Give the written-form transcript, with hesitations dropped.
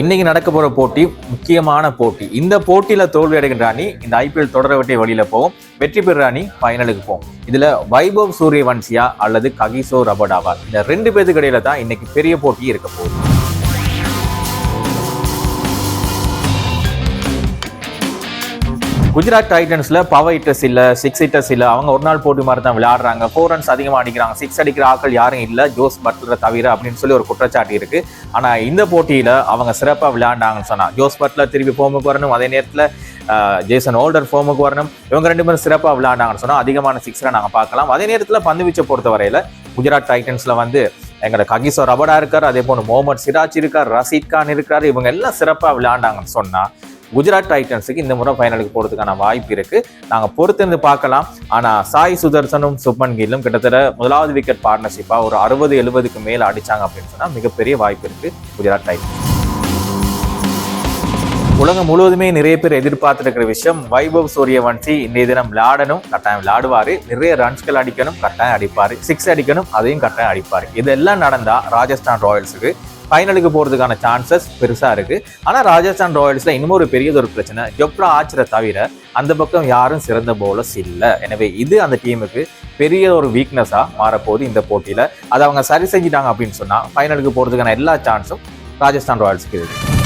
இன்னைக்கு நடக்க போற போட்டி முக்கியமான போட்டி. இந்த போட்டியில தோல்வி அடைகின்ற அணி இந்த ஐபிஎல் தொடர வெட்டிய வழியில போகும், வெற்றி பெற அணி ஃபைனலுக்கு போகும். இதுல வைபவ் சூரியவன்சியா அல்லது ககிசோ ரபடாவா, இந்த ரெண்டு பேருக்கு இடையில தான் இன்னைக்கு பெரிய போட்டி இருக்க போகுது. குஜராத் டைட்டன்ஸ்ல பவர் ஹிட்டர்ஸ் இல்ல, 6 ஹிட்டர்ஸ் இல்ல. அவங்க ஒரு நாள் போட்டி மாதிரி தான் விளையாடுறாங்க. 4 ரன்ஸ் அதிகமா அடிக்கிறாங்க. 6 அடிக்கிற ஆட்கள் யாரும் இல்ல, ஜோஸ் பட்லரை தவிர அப்படின்னு சொல்லி ஒரு குற்றச்சாட்டு இருக்கு. ஆனா இந்த போட்டியில அவங்க சிறப்பா விளையாண்டாங்கன்னு சொன்னா, ஜோஸ் பட்லர் திருப்பி ஃபார்முக்கு வரணும், அதே நேரத்துல ஜேசன் ஹோல்டர் ஃபார்முக்கு வரணும். இவங்க ரெண்டு பேரும் சிறப்பா விளையாண்டாங்கன்னு சொன்னா அதிகமான 6 நாங்க பார்க்கலாம். அதே நேரத்துல பந்து வீச்சை பொறுத்த வரையில குஜராத் டைட்டன்ஸ்ல எங்களோட ககிசோ ரபடா இருக்காரு, அதே போல முகமது சிராஜ் இருக்கார், ரஷீத் கான் இருக்காரு. இவங்க எல்லாம் சிறப்பா விளையாண்டாங்கன்னு சொன்னா குஜராத் டைட்டன்ஸுக்கு இந்த முறை ஃபைனலுக்கு போறதுக்கான வாய்ப்பு இருக்கு. நாங்க பொறுத்திருந்து பார்க்கலாம். ஆனா சாய் சுதர்சனும் சுப்மன் கில்லும் கிட்டத்தட்ட முதலாவது விக்கெட் பார்ட்னர்ஷிப்பா ஒரு 60-70க்கு மேல அடிச்சாங்க அப்படின்னு சொன்னா மிகப்பெரிய வாய்ப்பு இருக்கு குஜராத் டைட்டன்ஸ். உலகம் முழுவதுமே நிறைய பேர் எதிர்பார்த்துருக்கிற விஷயம், வைபவ் சூரியவன்சி இன்றைய தினம் விளையாடணும், கட்டாயம் விளையாடுவாரு. நிறைய ரன்ஸ்கள் அடிக்கணும், கட்டாயம் அடிப்பாரு. 6 அடிக்கணும், அதையும் கட்டாயம் அடிப்பாரு. இதெல்லாம் நடந்தா ராஜஸ்தான் ராயல்ஸுக்கு ஃபைனலுக்கு போறதுக்கான சான்சஸ் பெருசா இருக்கு. ஆனா ராஜஸ்தான் ராயல்ஸ்ல இன்னும் ஒரு பெரியதொரு பிரச்சனை, ஜொப்ரா ஆர்ச்சரை தவிர அந்த பக்கம் யாரும் சிறந்த பவுலர்ஸ் இல்லை. எனவே இது அந்த டீமுக்கு பெரிய ஒரு வீக்னஸா மாறப்போகுது இந்த போட்டியில. அதை அவங்க சரி செஞ்சிட்டாங்க அப்படின்னு சொன்னா ஃபைனலுக்கு போறதுக்கான எல்லா சான்ஸும் ராஜஸ்தான் ராயல்ஸ்க்கு இருக்கு.